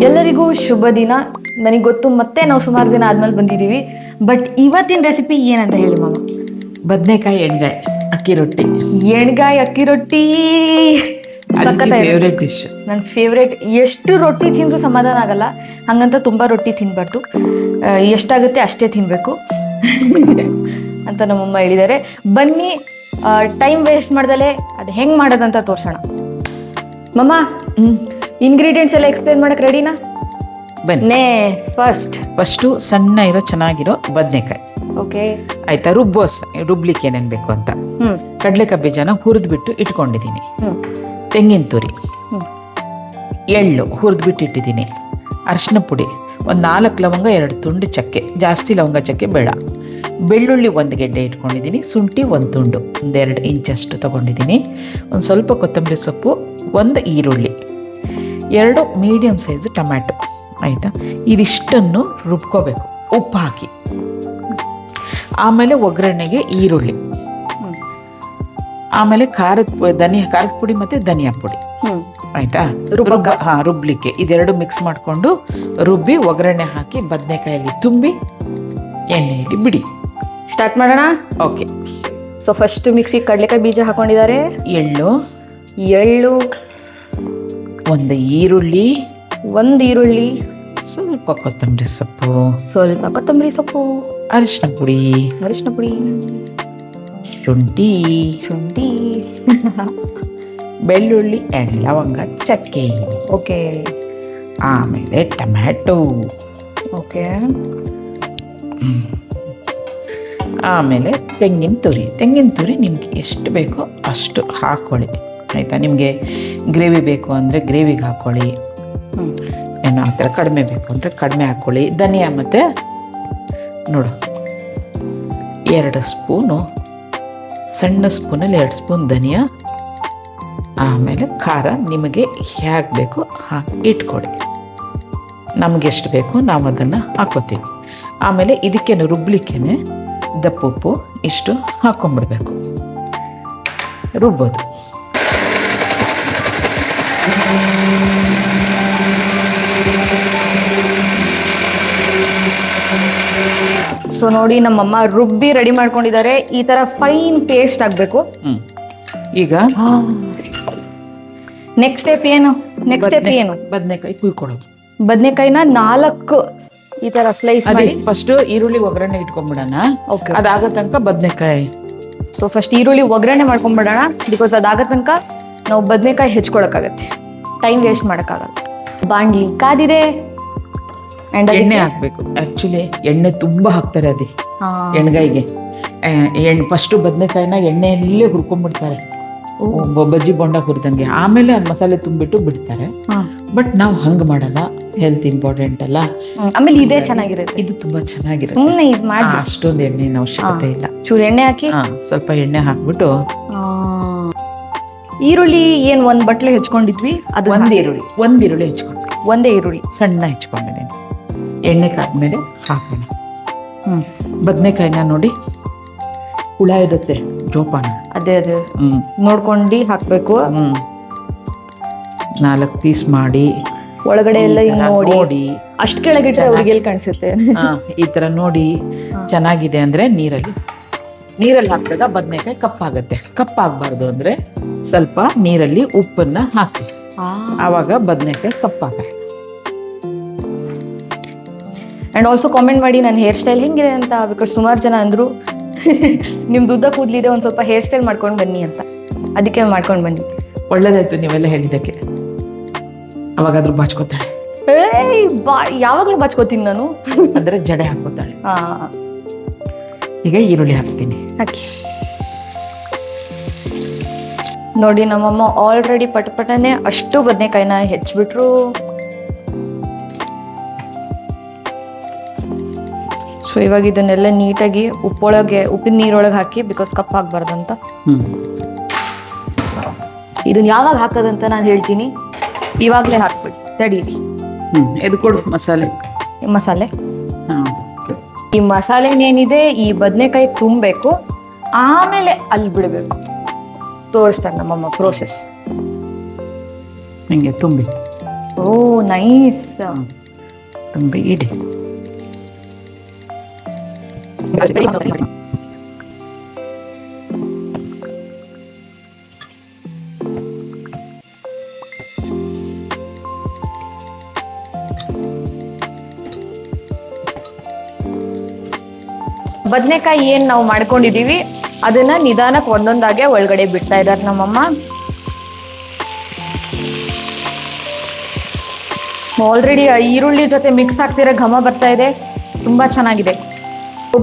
ಎಲ್ಲರಿಗೂ ಶುಭ ದಿನ. ನನಗೆ ಗೊತ್ತು ಮತ್ತೆ ನಾವು ಸುಮಾರು ದಿನ ಆದ್ಮೇಲೆ ಬಂದಿದ್ದೀವಿ. ಬಟ್ ಇವತ್ತಿನ ರೆಸಿಪಿ ಏನಂತ ಹೇಳಿ ಮಾಮ? ಬದನೆಕಾಯಿ ಎಣ್ಗಾಯಿ ಅಕ್ಕಿ ರೊಟ್ಟಿ. ಎಣ್ಗಾಯಿ ಅಕ್ಕಿ ರೊಟ್ಟಿ ಫೇವ್ರೇಟ್ ಡಿಶ್. ನನ್ನ ಫೇವ್ರೇಟ್. ಎಷ್ಟು ರೊಟ್ಟಿ ತಿಂದರೂ ಸಮಾಧಾನ ಆಗಲ್ಲ, ಹಂಗಂತ ತುಂಬ ರೊಟ್ಟಿ ತಿನ್ಬಾರ್ದು. ಎಷ್ಟಾಗುತ್ತೆ ಅಷ್ಟೇ ತಿನ್ನಬೇಕು ಅಂತ ನಮ್ಮಮ್ಮ ಹೇಳಿದ್ದಾರೆ. ಬನ್ನಿ, ಟೈಮ್ ವೇಸ್ಟ್ ಮಾಡ್ದಲೆ ಅದು ಹೆಂಗೆ ಮಾಡೋದಂತ ತೋರ್ಸೋಣ. ಮಮ್ಮ, ಇಂಗ್ರೀಡಿಯೆಂಟ್ಸ್ ಎಲ್ಲ ಎಕ್ಸ್ಪ್ಲೇನ್ ಮಾಡಕ್ಕೆ ರೆಡಿನಾ? ಬನ್ನಿ. ಫಸ್ಟು ಸಣ್ಣ ಇರೋ ಚೆನ್ನಾಗಿರೋ ಬದನೆಕಾಯಿ. ಓಕೆ ಆಯ್ತಾ? ರುಬ್ಲಿಕ್ಕೆ ಏನೇನು ಬೇಕು ಅಂತ. ಕಡಲೆಕಾಯಿ ಬೀಜನ ಹುರಿದ್ಬಿಟ್ಟು ಇಟ್ಕೊಂಡಿದ್ದೀನಿ. ತೆಂಗಿನ ತುರಿ, ಎಳ್ಳು ಹುರಿದ್ಬಿಟ್ಟು ಇಟ್ಟಿದ್ದೀನಿ. ಅರಿಶಿನ ಪುಡಿ, ಒಂದು 4 ಲವಂಗ, 2 ತುಂಡು ಚಕ್ಕೆ, ಜಾಸ್ತಿ ಲವಂಗ ಚಕ್ಕೆ ಬೇಡ. ಬೆಳ್ಳುಳ್ಳಿ 1 ಗೆಡ್ಡೆ ಇಟ್ಕೊಂಡಿದ್ದೀನಿ. ಶುಂಠಿ 1 ತುಂಡು, 2 ಇಂಚಷ್ಟು ತೊಗೊಂಡಿದ್ದೀನಿ. ಒಂದು ಸ್ವಲ್ಪ ಕೊತ್ತಂಬರಿ ಸೊಪ್ಪು, 1 ಈರುಳ್ಳಿ, 2 ಮೀಡಿಯಮ್ ಸೈಜ್ ಟೊಮ್ಯಾಟೊ. ಆಯಿತಾ? ಇದಿಷ್ಟನ್ನು ರುಬ್ಕೋಬೇಕು ಉಪ್ಪು ಹಾಕಿ. ಆಮೇಲೆ ಒಗ್ಗರಣೆಗೆ ಈರುಳ್ಳಿ, ಆಮೇಲೆ ಖಾರದ ಪುಡಿ ಮತ್ತು ಧನಿಯಾ ಪುಡಿ. ಆಯಿತಾ? ರುಬ್ಲಿಕ್ಕೆ ಇದೆರಡು ಮಿಕ್ಸ್ ಮಾಡಿಕೊಂಡು ರುಬ್ಬಿ ಒಗ್ಗರಣೆ ಹಾಕಿ ಬದನೆಕಾಯಲ್ಲಿ ತುಂಬಿ ಎಣ್ಣೆಯಲ್ಲಿ ಬಿಡಿ. ಸ್ಟಾರ್ಟ್ ಮಾಡೋಣ. ಓಕೆ. ಸೊ ಫಸ್ಟ್ ಮಿಕ್ಸಿಗೆ ಕಡಲೆಕಾಯಿ ಬೀಜ ಹಾಕೊಂಡಿದ್ದಾರೆ, ಎಳ್ಳು, 1 ಈರುಳ್ಳಿ, ಸ್ವಲ್ಪ ಕೊತ್ತಂಬರಿ ಸೊಪ್ಪು, ಅರಿಶಿನ ಪುಡಿ, ಶುಂಠಿ, ಬೆಳ್ಳುಳ್ಳಿ, ಲವಂಗ ಚಕ್ಕೆ. ಓಕೆ. ಆಮೇಲೆ ಟೊಮ್ಯಾಟೊ. ಓಕೆ. ಆಮೇಲೆ ತೆಂಗಿನ ತುರಿ ನಿಮ್ಗೆ ಎಷ್ಟು ಬೇಕೋ ಅಷ್ಟು ಹಾಕ್ಕೊಳ್ಳಿ. ಆಯಿತಾ? ನಿಮಗೆ ಗ್ರೇವಿ ಬೇಕು ಅಂದರೆ ಗ್ರೇವಿಗೆ ಹಾಕ್ಕೊಳ್ಳಿ. ಏನು ಆ ಥರ ಕಡಿಮೆ ಬೇಕು ಅಂದರೆ ಕಡಿಮೆ ಹಾಕ್ಕೊಳ್ಳಿ. ಧನಿಯಾ ಮತ್ತು ನೋಡು 2 ಸ್ಪೂನು, ಸಣ್ಣ ಸ್ಪೂನಲ್ಲಿ 2 ಸ್ಪೂನ್ ಧನಿಯಾ. ಆಮೇಲೆ ಖಾರ ನಿಮಗೆ ಹೇಗೆ ಬೇಕೋ ಹಾಕಿ ಇಟ್ಕೊಳ್ಳಿ. ನಮಗೆ ಎಷ್ಟು ಬೇಕು ನಾವು ಅದನ್ನು ಹಾಕೋತೀವಿ. ಆಮೇಲೆ ಇದಕ್ಕೇನು ರುಬ್ಲಿಕ್ಕೇನೆ ದಪ್ಪ ಉಪ್ಪು ಇಷ್ಟು ಹಾಕ್ಕೊಂಬಿಡ್ಬೇಕು, ರುಬ್ಬೋದು. ಸೊ ನೋಡಿ, ನಮ್ಮಮ್ಮ ರುಬ್ಬಿ ರೆಡಿ ಮಾಡ್ಕೊಂಡಿದ್ದಾರೆ. ಈ ತರ ಫೈನ್ ಪೇಸ್ಟ್ ಆಗಬೇಕು. ಈಗ ನೆಕ್ಸ್ಟ್ ಸ್ಟೆಪ್ ಏನು? ಬದನೆಕಾಯಿ ಕುಯ್ಕೊಳ್ಳೋದು. ಬದನೆಕಾಯಿನ 4 ಈ ತರ ಸ್ಲೈಸ್ ಮಾಡಿ ಫಸ್ಟ್ ಈರುಳ್ಳಿ ಒಗ್ಗರಣೆ ಇಟ್ಕೊಂಡ್ಬಿಡೋಣ. ಓಕೆ. ಅದಾಗೋ ತನಕ ಬದನೆಕಾಯಿ. ಸೊ ಫಸ್ಟ್ ಈರುಳ್ಳಿ ಒಗ್ಗರಣೆ ಮಾಡ್ಕೊಂಡ್ಬಿಡೋಣ. ಬಿಕಾಸ್ ಅದಾಗೋ ತನಕ ನಾವು ಬದನೆಕಾಯಿ ಹೆಚ್ಕೊಳಕ್ಕಾಗತ್ತೆ, ಟೈಮ್ ವೇಸ್ಟ್ ಮಾಡೋಕ್ಕಾಗಲ್ಲ. ಬಾಂಡ್ಲಿ ಕಾದಿದೆ. ಎಣ್ಣೆ ಹಾಕ್ಬೇಕು. ಆಕ್ಚುಲಿ ಎಣ್ಣೆ ತುಂಬಾ ಹಾಕ್ತಾರೆ ಅದೇ ಎಣ್ಗಾಯಿಗೆ. ಫಸ್ಟ್ ಬದನೆಕಾಯಿನ ಎಣ್ಣೆಯಲ್ಲೇ ಹುರ್ಕೊಂಡ್ಬಿಡ್ತಾರೆ, ಬಜ್ಜಿ ಬೋಂಡ ಹುರಿದಂಗೆ. ಆಮೇಲೆ ಅದು ಮಸಾಲೆ ತುಂಬಿಟ್ಟು ಬಿಡ್ತಾರೆ. ಬಟ್ ನಾವು ಹಂಗೆ ಮಾಡಲ್ಲ, ಹೆಲ್ತ್ ಇಂಪಾರ್ಟೆಂಟ್ ಅಲ್ಲ. ಆಮೇಲೆ ಇದೇ ಚೆನ್ನಾಗಿರುತ್ತೆ, ಇದು ತುಂಬಾ ಚೆನ್ನಾಗಿರುತ್ತೆ. ಸುಮ್ಮನೆ ಇದು ಮಾಡಿ ಅಷ್ಟೊಂದು ಎಣ್ಣೆನ ಅವಶ್ಯಕತೆ ಇಲ್ಲ. ಚೂರು ಎಣ್ಣೆ ಹಾಕಿ ಸ್ವಲ್ಪ ಎಣ್ಣೆ ಹಾಕ್ಬಿಟ್ಟು ಈರುಳ್ಳಿ ಏನು 1 ಬಟ್ಲೆ ಹೆಚ್ಕೊಂಡಿದ್ವಿ, ಅದು 1 ಈರುಳ್ಳಿ ಹೆಚ್ಕೊಂಡು, ಒಂದೇ ಈರುಳ್ಳಿ ಸಣ್ಣ ಹೆಚ್ಕೊಂಡಿದ್ದೀನಿ. ಎಣ್ಣೆ ಕಾದ್ಮೇಲೆ ಹಾಕೋಣ. ಬದನೆಕಾಯಿನ ನೋಡಿ, ಹುಳ ಇರುತ್ತೆ ಜೋಪಾನ, ಅದೇ ನೋಡ್ಕೊಂಡು ಹಾಕ್ಬೇಕು. 4 ಪೀಸ್ ಮಾಡಿ ಒಳಗಡೆ ಎಲ್ಲ ನೋಡಿ. ಅಷ್ಟು ಕೆಳಗಿಟ್ರೆ ಅವ್ರಿಗೆ ಎಲ್ಲಿ ಕಾಣಿಸುತ್ತೆ? ಈ ತರ ನೋಡಿ ಚೆನ್ನಾಗಿದೆ ಅಂದ್ರೆ ನೀರಲ್ಲಿ ಹಾಕಿದಾಗ ಬದನೆಕಾಯಿ ಕಪ್ಪಾಗತ್ತೆ. ಕಪ್ಪಾಗಬಾರ್ದು ಅಂದ್ರೆ ಸ್ವಲ್ಪ ನೀರಲ್ಲಿ ಉಪ್ಪನ್ನ ಹಾಕಿ, ಆವಾಗ ಬದನೆಕಾಯಿ ಕಪ್ಪಾಗತ್ತೆ. ಅಂಡ್ ಆಲ್ಸೋ ಕಾಮೆಂಟ್ ಮಾಡಿ ನನ್ನ ಹೇರ್ ಸ್ಟೈಲ್ ಹೆಂಗಿದೆ ಅಂತ. ಬಿಕಾಸ್ ಸುಮಾರು ಜನ ಅಂದ್ರು ನಿಮ್ದು ಉದ್ದ ಕೂದಲಿದೆ, ಒಂದು ಸ್ವಲ್ಪ ಹೇರ್ ಸ್ಟೈಲ್ ಮಾಡ್ಕೊಂಡು ಬನ್ನಿ ಅಂತ. ಅದಕ್ಕೆ ಮಾಡ್ಕೊಂಡು ಬನ್ನಿ. ಒಳ್ಳೇದಾಯ್ತು ನೀವೆಲ್ಲ ಹೇಳಿದ್ದಕ್ಕೆ. ಅವಾಗಾದ್ರೂ ಬಾಚ್ಕೋತಾಳೆ. ಯಾವಾಗಲೂ ಬಾಚ್ಕೋತೀನಿ ನಾನು, ಅಂದ್ರೆ ಜಡೆ ಹಾಕೋತಾಳೆ. ಈಗ ಈರುಳ್ಳಿ ಹಾಕ್ತೀನಿ. ಹಾಕಿ ನೋಡಿ, ನಮ್ಮಮ್ಮ ಆಲ್ರೆಡಿ ಪಟಪಟನೆ ಅಷ್ಟು ಬದನೆಕಾಯಿನ ಹೆಚ್ಚಿಬಿಟ್ರು. ಸೊ ಇವಾಗ ಇದನ್ನೆಲ್ಲ ನೀಟಾಗಿ ಉಪ್ಪಿನ ನೀರೊಳಗೆ ಹಾಕಿ, ಬಿಕಾಸ್ ಕಪ್ ಹಾಕ್ಬಾರ್ದಂತ. ಇದನ್ನ ಯಾವಾಗ ಹಾಕೋದಂತ ನಾನು ಹೇಳ್ತೀನಿ, ಇವಾಗಲೇ ಹಾಕ್ಬಿಡಿ, ತಡೀರಿ. ಇದು ಕೊಡು ಮಸಾಲೆ. ಈ ಮಸಾಲೆನೇನಿದೆ ಈ ಬದನೆಕಾಯಿ ತುಂಬಬೇಕು, ಆಮೇಲೆ ಅಲ್ಲಿ ಬಿಡಬೇಕು. ತೋರಿಸ್ತಾರೆ ನಮ್ಮಮ್ಮ ಪ್ರೋಸೆಸ್. ಹಿಂಗೆ ತುಂಬಿ ಓ ನೈಸ್. ತುಂಬಿ ಇಡಿ. ಬದನೆಕಾಯಿ ಏನ್ ನಾವು ಮಾಡ್ಕೊಂಡಿದೀವಿ ಅದನ್ನ ನಿಧಾನಕ್ಕೆ ಒಂದೊಂದಾಗೆ ಒಳಗಡೆ ಬಿಡ್ತಾ ಇದಾರೆ ನಮ್ಮಮ್ಮ. ಆಲ್ರೆಡಿ ಈರುಳ್ಳಿ ಜೊತೆ ಮಿಕ್ಸ್ ಆಗ್ತಿರೋ ಘಮ ಬರ್ತಾ ಇದೆ, ತುಂಬಾ ಚೆನ್ನಾಗಿದೆ.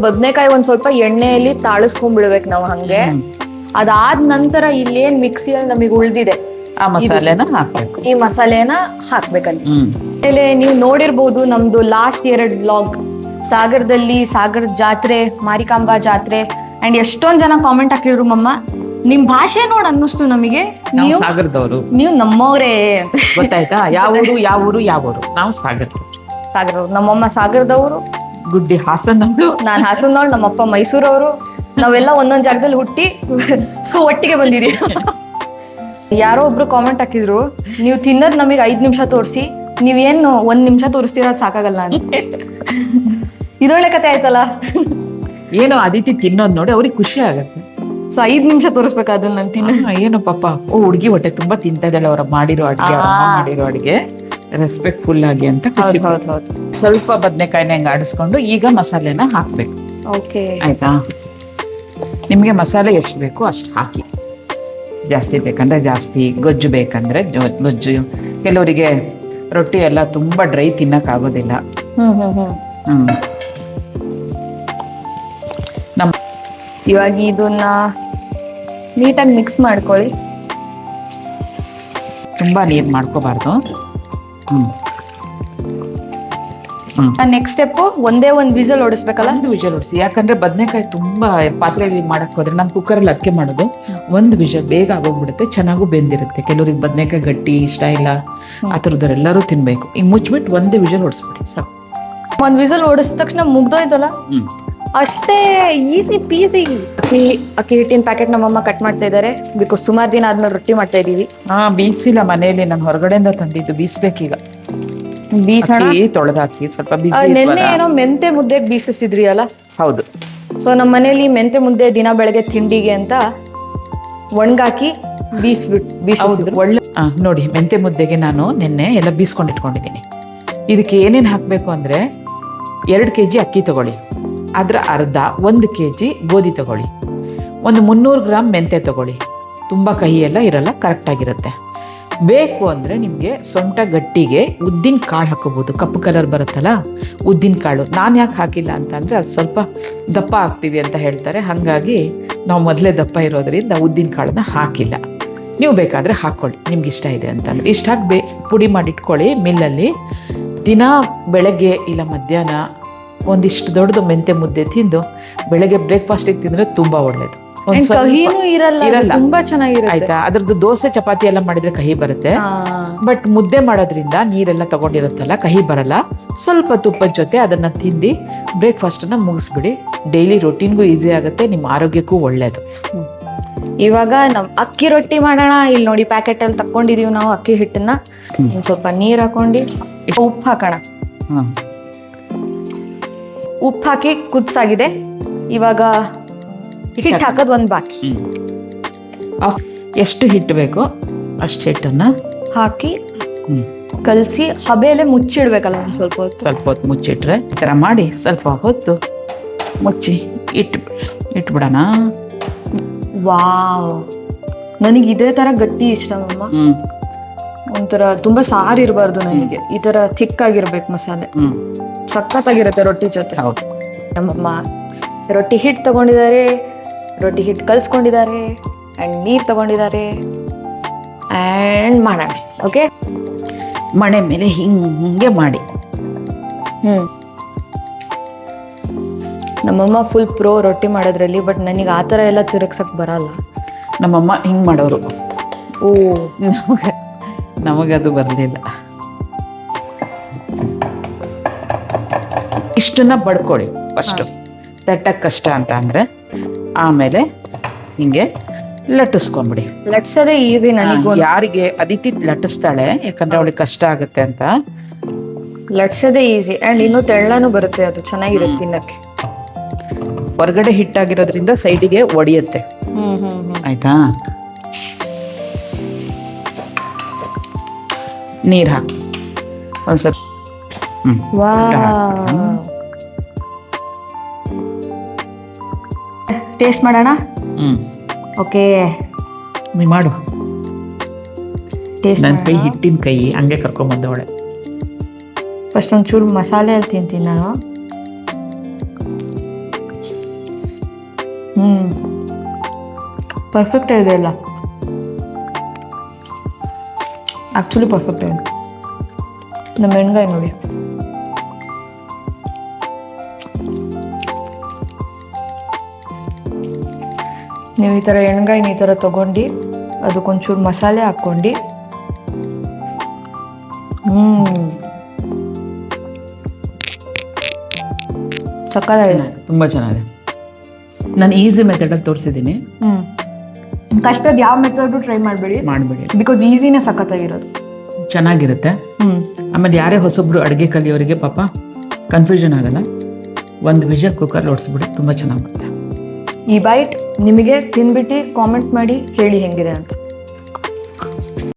ಬದನೆಕಾಯಿ ಒಂದ್ ಸ್ವಲ್ಪ ಎಣ್ಣೆಯಲ್ಲಿ ತಾಳಿಸ್ಕೊಂಡ್ಬಿಡ್ಬೇಕು ನಾವು ಹಂಗೆ. ಅದಾದ ನಂತರ ಇಲ್ಲೇನ್ ಮಿಕ್ಸಿಯಲ್ಲಿ ನಮಗೆ ಉಳ್ದಿದೆ ಆ ಮಸಾಲೆನ ಹಾಕ್ಬೇಕು. ಈ ಮಸಾಲೆನ ಹಾಕ್ಬೇಕಲ್ಲಿ. ಆಮೇಲೆ ನೀವು ನೋಡಿರ್ಬೋದು ನಮ್ದು ಲಾಸ್ಟ್ 2 ವ್ಲಾಗ್ ಸಾಗರದಲ್ಲಿ, ಸಾಗರ ಜಾತ್ರೆ, ಮಾರಿಕಾಂಬಾ ಜಾತ್ರೆ, ಅಂಡ್ ಎಷ್ಟೊಂದ್ ಜನ ಕಾಮೆಂಟ್ ಹಾಕಿದ್ರು ಮಮ್ಮ ನಿಮ್ ಭಾಷೆ ನೋಡ್ ಅನ್ನಿಸ್ತು ನಮಗೆ, ನೀವು ಸಾಗರದವರು, ನೀವು ನಮ್ಮವ್ರೇ ಅಂತ. ಗೊತ್ತಾಯ್ತಾ? ಯಾವ ಊರು ನಾವು ಸಾಗರದವ್ರು. ಸಾಗರದವ್ರು, ನಮ್ಮಮ್ಮ ಸಾಗರದವರು, ಗುಡ್ಡಿ ಹಾಸನವ್ರು, ನಾನ್ ಹಾಸನದವ್ರು, ನಮ್ಮಪ್ಪ ಮೈಸೂರವರು. ನಾವೆಲ್ಲ ಒಂದೊಂದ್ ಜಾಗದಲ್ಲಿ ಹುಟ್ಟಿ ಒಟ್ಟಿಗೆ ಬಂದಿದೀವಿ. ಯಾರೋ ಒಬ್ರು ಕಾಮೆಂಟ್ ಹಾಕಿದ್ರು, ನೀವು ತಿನ್ನೋದ್ ನಮಗೆ 5 ನಿಮಿಷ ತೋರಿಸಿ, ನೀವೇನು 1 ನಿಮಿಷ ತೋರಿಸ್ತಿರೋದು ಸಾಕಾಗಲ್ಲ ಅಂತ. ಇದೊಳ್ಳೆ ಕತೆ ಆಯ್ತಲ್ಲ. ಏನೋ ಅದಿತಿ ತಿನ್ನೋದ್ ನೋಡಿ ಅವ್ರಿಗೆ ಖುಷಿ ಆಗತ್ತೆ. ಸೊ 5 ನಿಮಿಷ ತೋರಿಸ್ಬೇಕು ಅದನ್ನ ನಾನು ತಿನ್ನ. ಏನೋ ಪಾಪ, ಹುಡುಗಿ ಹೊಟ್ಟೆ ತುಂಬಾ ತಿಂತಾ ಇದ್ದಾಳೆ ಅವ್ರ ಮಾಡಿರೋ ಅಡ್ಗೆ, ಮಾಡಿರೋ ಅಡ್ಗೆ ರೆಸ್ಪೆಕ್ಟ್ಫುಲ್ ಆಗಿ ಅಂತ. ಸ್ವಲ್ಪ ಬದನೆಕಾಯಿನ ಹೆಂಗ್ ಆಡಿಸ್ಕೊಂಡು ಈಗ ಮಸಾಲೆನ ಹಾಕ್ಬೇಕು. ಓಕೆ ಆಯ್ತಾ? ನಿಮ್ಗೆ ಮಸಾಲೆ ಎಷ್ಟು ಬೇಕು ಅಷ್ಟು ಹಾಕಿ. ಜಾಸ್ತಿ ಬೇಕಂದ್ರೆ ಜಾಸ್ತಿ, ಗೊಜ್ಜು ಬೇಕಂದ್ರೆ ಗೊಜ್ಜು. ಕೆಲವರಿಗೆ ರೊಟ್ಟಿ ಎಲ್ಲ ತುಂಬಾ ಡ್ರೈ ತಿನ್ನಕ್ ಆಗೋದಿಲ್ಲ. ಇವಾಗ ಇದನ್ನ ನೀಟಾಗಿ ಮಿಕ್ಸ್ ಮಾಡ್ಕೊಳ್ಳಿ. ತುಂಬಾ ನೀರ್ ಮಾಡ್ಕೋಬಾರ್ದು. ನೆಕ್ಸ್ಟ್ ಸ್ಟೆಪ್ ಒಂದೇ ಒಂದು ವಿಸಲ್ ಹೊಡಿಸ್ಬೇಕಲ್ಲ. ಒಂದು ವಿಷಲ್ ಹೊಡಿಸಿ, ಯಾಕಂದ್ರೆ ಬದನೆಕಾಯಿ ತುಂಬಾ ಪಾತ್ರೆಯಲ್ಲಿ ಮಾಡಕ್ ಹೋದ್ರೆ, ನಾನು ಕುಕ್ಕರಲ್ಲಿ ಅದಕ್ಕೆ ಮಾಡೋದು. ಒಂದು ವಿಷಲ್ ಬೇಗ ಆಗೋಗ್ಬಿಡುತ್ತೆ, ಚೆನ್ನಾಗೂ ಬೆಂದಿರುತ್ತೆ. ಕೆಲವ್ರಿಗೆ ಬದನೆಕಾಯಿ ಗಟ್ಟಿ ಇಷ್ಟ ಇಲ್ಲ, ಆ ಥರದವ್ರೆಲ್ಲರೂ ತಿನ್ಬೇಕು. ಈಗ ಮುಚ್ಬಿಟ್ಟು ಒಂದೇ ವಿಷಲ್ ಹೊಡಿಸ್ಬಿಡಿ ಸಾಕು. ಒಂದ್ ವಿಸಲ್ ಹೊಡಿಸಿದ ತಕ್ಷಣ ಮುಗ್ದೋಯ್ತಲ್ಲ, ಅಷ್ಟೇ ಈಸಿ ಪೀಸಿ. ಅಕ್ಕಿ ಹಿಟ್ಟಿನ ಪ್ಯಾಕೆಟ್ ನಮ್ಮಮ್ಮ ಕಟ್ ಮಾಡ್ತಾ ಇದಾರೆ, ಬಿಕಾಸ್ ಸುಮಾರು ದಿನ ಆದ್ಮೇಲೆ ರೊಟ್ಟಿ ಮಾಡ್ತಾ ಇದೀವಿ. ಬೀಸಿಲ್ಲ ಮನೆಯಲ್ಲಿ, ನಾನು ಹೊರಗಡೆಯಿಂದ ತಂದಿದ್ದು. ಬೀಸ್ಬೇಕೀಗ. ಬೀಸೋಣ. ತೊಳೆದಾಕಿ ಸ್ವಲ್ಪ ನೆನ್ನೆ ಏನೋ ಮೆಂತೆ ಮುದ್ದೆಗೆ ಬೀಸಿಸಿದ್ರಿ ಅಲ್ಲ? ಹೌದು. ಸೊ ನಮ್ಮ ಮನೇಲಿ ಮೆಂತೆ ಮುದ್ದೆ ದಿನ ಬೆಳಗ್ಗೆ ತಿಂಡಿಗೆ ಅಂತ ಒಣಗಾಕಿ ಬೀಸಿಸಿದ್ರು. ಒಳ್ಳೆ ನೋಡಿ, ಮೆಂತೆ ಮುದ್ದೆಗೆ ನಾನು ನಿನ್ನೆ ಎಲ್ಲ ಬೀಸ್ಕೊಂಡು ಇಟ್ಕೊಂಡಿದ್ದೀನಿ. ಇದಕ್ಕೆ ಏನೇನು ಹಾಕಬೇಕು ಅಂದರೆ 2 kg ಅಕ್ಕಿ ತಗೊಳ್ಳಿ, ಅದರ ಅರ್ಧ 1 kg ಗೋಧಿ ತಗೊಳ್ಳಿ, ಒಂದು 300 ಗ್ರಾಮ್ ಮೆಂತೆ ತಗೊಳ್ಳಿ. ತುಂಬ ಕಹಿ ಎಲ್ಲ ಇರಲ್ಲ, ಕರೆಕ್ಟಾಗಿರುತ್ತೆ. ಬೇಕು ಅಂದರೆ ನಿಮಗೆ ಸೊಂಟ ಗಟ್ಟಿಗೆ ಉದ್ದಿನ ಕಾಳು ಹಾಕೋಬೋದು. ಕಪ್ಪು ಕಲರ್ ಬರುತ್ತಲ್ಲ ಉದ್ದಿನ ಕಾಳು. ನಾನು ಯಾಕೆ ಹಾಕಿಲ್ಲ ಅಂತಂದರೆ ಅದು ಸ್ವಲ್ಪ ದಪ್ಪ ಹಾಕ್ತೀವಿ ಅಂತ ಹೇಳ್ತಾರೆ, ಹಾಗಾಗಿ ನಾವು ಮೊದಲೇ ದಪ್ಪ ಇರೋದರಿಂದ ಉದ್ದಿನ ಕಾಳನ್ನ ಹಾಕಿಲ್ಲ. ನೀವು ಬೇಕಾದರೆ ಹಾಕ್ಕೊಳ್ಳಿ, ನಿಮ್ಗೆ ಇಷ್ಟ ಇದೆ ಅಂತಂದರೆ. ಇಷ್ಟು ಹಾಕಿ ಪುಡಿ ಮಾಡಿಟ್ಕೊಳ್ಳಿ ಮಿಲ್ಲಲ್ಲಿ. ದಿನ ಬೆಳಗ್ಗೆ ಇಲ್ಲ ಮಧ್ಯಾಹ್ನ ಒಂದಿಷ್ಟು ದೊಡ್ಡದು ಮೆಂತೆ ಮುದ್ದೆ ತಿಂದು ಬೆಳಗ್ಗೆ ಬ್ರೇಕ್ಫಾಸ್ಟಿಗೆ ತಿಂದರೆ ತುಂಬ ಒಳ್ಳೇದು. ಕಹಿನೂ ಇರಲ್ಲ, ತುಂಬಾ ಚೆನ್ನಾಗಿರುತ್ತೆ. ಆಯ್ತಾ? ಅದ್ರದ್ದು ದೋಸೆ ಚಪಾತಿ ಎಲ್ಲ ಮಾಡಿದ್ರೆ ಕಹಿ ಬರುತ್ತೆ, ಬಟ್ ಮುದ್ದೆ ಮಾಡೋದ್ರಿಂದ ನೀರೆಲ್ಲ ತಗೊಂಡಿರುತ್ತಲ್ಲ, ಕಹಿ ಬರಲ್ಲ. ಸ್ವಲ್ಪ ತುಪ್ಪದ ಜೊತೆ ಅದನ್ನ ತಿಂದು ಬ್ರೇಕ್ಫಾಸ್ಟನ್ನ ಮುಗಿಸ್ಬಿಡಿ. ಡೈಲಿ ರೊಟೀನ್ಗೂ ಈಸಿ ಆಗುತ್ತೆ, ನಿಮ್ಮ ಆರೋಗ್ಯಕ್ಕೂ ಒಳ್ಳೇದು. ಇವಾಗ ಅಕ್ಕಿ ರೊಟ್ಟಿ ಮಾಡೋಣ. ಇಲ್ಲಿ ನೋಡಿ ಪ್ಯಾಕೆಟ್ ಅಲ್ಲಿ ತಕೊಂಡಿದೀವಿ ನಾವು ಅಕ್ಕಿ ಹಿಟ್ಟನ್ನ. ಒಂದ್ ಸ್ವಲ್ಪ ನೀರ್ ಹಾಕೊಂಡು ಉಪ್ಪು ಹಾಕೋಣ. ಉಪ್ಪು ಹಾಕಿ ಕುದಿಸಾಗಿದೆ. ಇವಾಗ ಹಿಟ್ಟು ಹಾಕೋದು ಒಂದು ಬಾಕಿ. ಎಷ್ಟು ಹಿಟ್ಟು ಬೇಕೋ ಅಷ್ಟು ಹಿಟ್ಟನ್ನ ಹಾಕಿ ಕಲಸಿ ಹಬೆಲೆ ಮುಚ್ಚಿಡ್ಬೇಕಲ್ಲ ಒಂದು ಸ್ವಲ್ಪ ಹೊತ್ತು ಮುಚ್ಚಿಟ್ರೆ ಈ ಥರ ಮಾಡಿ ಸ್ವಲ್ಪ ಹೊತ್ತು ಮುಚ್ಚಿ ಇಟ್ಬಿಡೋಣ. ವಾವ್, ನನಗೆ ಇದೇ ತರ ಗಟ್ಟಿ ಇಷ್ಟ ಅಮ್ಮ. ಒಂಥರ ತುಂಬಾ ಸಾರು ಇರಬಾರ್ದು ನನಗೆ, ಈ ತರ ಥಿಕ್ ಆಗಿರ್ಬೇಕು ಮಸಾಲೆ. ಸಖತ್ತಾಗಿರುತ್ತೆ ರೊಟ್ಟಿ ಜೊತೆ. ಹೌದು. ನಮ್ಮಮ್ಮ ರೊಟ್ಟಿ ಹಿಟ್ಟು ತಗೊಂಡಿದ್ದಾರೆ, ರೊಟ್ಟಿ ಹಿಟ್ಟು ಕಲ್ಸ್ಕೊಂಡಿದ್ದಾರೆ, ಅಂಡ್ ನೀರು ತಗೊಂಡಿದ್ದಾರೆ. ಆ್ಯಂಡ್ ಮಾಡೋಣ. ಓಕೆ, ಮಣೆ ಮೇಲೆ ಹಿಂಗೆ ಮಾಡಿ. ನಮ್ಮಮ್ಮ ಫುಲ್ ಪ್ರೋ ರೊಟ್ಟಿ ಮಾಡೋದ್ರಲ್ಲಿ, ಬಟ್ ನನಗೆ ಆ ಥರ ಎಲ್ಲ ತಿರುಗ್ಸಕ್ ಬರಲ್ಲ. ನಮ್ಮಮ್ಮ ಹಿಂಗೆ ಮಾಡೋರು. ಓ, ನಮಗದು ಬರಲಿಲ್ಲ. ಇಷ್ಟನ್ನ ಬಡ್ಕೊಳ್ಳಿ ಫಸ್ಟು, ತಟ್ಟಕ್ಕೆ ಕಷ್ಟ ಅಂತ ಅಂದರೆ. ಆಮೇಲೆ ಹಿಂಗೆ ಲಟ್ಟಿಸ್ಕೊಂಬಿಡಿ. ಲಟ್ಸೋದೇ ಈಸಿ ನನಗೂ. ಯಾರಿಗೆ ಅದಿತಿ ಲಟ್ಟಿಸ್ತಾಳೆ, ಯಾಕಂದ್ರೆ ಅವಳಿಗೆ ಕಷ್ಟ ಆಗುತ್ತೆ ಅಂತ. ಲಟ್ಸೋದೇ ಈಸಿ ಆ್ಯಂಡ್ ಇನ್ನೂ ತೆಳ್ಳನೂ ಬರುತ್ತೆ, ಅದು ಚೆನ್ನಾಗಿರುತ್ತೆ ತಿನ್ನಕ್ಕೆ. ಹೊರಗಡೆ ಹಿಟ್ಟಾಗಿರೋದ್ರಿಂದ ಸೈಡಿಗೆ ಒಡೆಯುತ್ತೆ. ಆಯ್ತಾ? ನೀರು ಹಾಕಿ ಒಂದ್ಸಲ. ವಾ, ಟೇಸ್ಟ್ ಮಾಡೋಣ. ಓಕೆ, ನೀ ಮಾಡು. ಟೇಸ್ಟ್ ನನ್ನ ಕೈ ಹಿಟ್ಟಿನ ಕೈ ಹಂಗೆ ಕರ್ಕೊಂಬಂದವಳೆ. ಫಸ್ಟ್ ಒಂಚೂರು ಮಸಾಲೆ ಅಲ್ಲಿ ತಿಂತೀನಿ ನಾನು. ಪರ್ಫೆಕ್ಟ್ ಇದೆ ಎಲ್ಲ, ಆ್ಯಕ್ಚುಲಿ ಪರ್ಫೆಕ್ಟ್ ಇದೆ. ನಮ್ಮ ಎಣ್ಗಾಯಿ ನೋಡಿ, ನೀವು ಈ ಥರ ಎಣ್ಗಾಯಿನ ಈ ಥರ ತೊಗೊಂಡು ಅದಕ್ಕೊಂಚೂರು ಮಸಾಲೆ ಹಾಕ್ಕೊಂಡು ಸಕ್ಕತ್ತಾಗಿದೆ. ತುಂಬ ಚೆನ್ನಾಗಿದೆ. ನಾನು ಈಸಿ ಮೆಥಡಲ್ಲಿ ತೋರಿಸಿದ್ದೀನಿ. ಕಷ್ಟದ ಯಾವ ಮೆಥಡು ಟ್ರೈ ಮಾಡಬೇಡಿ, ಬಿಕಾಸ್ ಈಸಿನೇ ಸಖತ್ತಾಗಿರೋದು, ಚೆನ್ನಾಗಿರುತ್ತೆ. ಆಮೇಲೆ ಯಾರೇ ಹೊಸೊಬ್ರು ಅಡುಗೆ ಕಲಿಯೋರಿಗೆ ಪಾಪ ಕನ್ಫ್ಯೂಷನ್ ಆಗಲ್ಲ. ಒಂದು ವಿಷಲ್ ಕುಕ್ಕರ್ ಓಡಿಸ್ಬಿಡಿ, ತುಂಬ ಚೆನ್ನಾಗಿ ಬರುತ್ತೆ. ಈ ಬೈಟ್ ನಿಮಗೆ ತಿಂದ್ಬಿಟ್ಟು ಕಾಮೆಂಟ್ ಮಾಡಿ ಹೇಳಿ ಹೆಂಗಿದೆ ಅಂತ.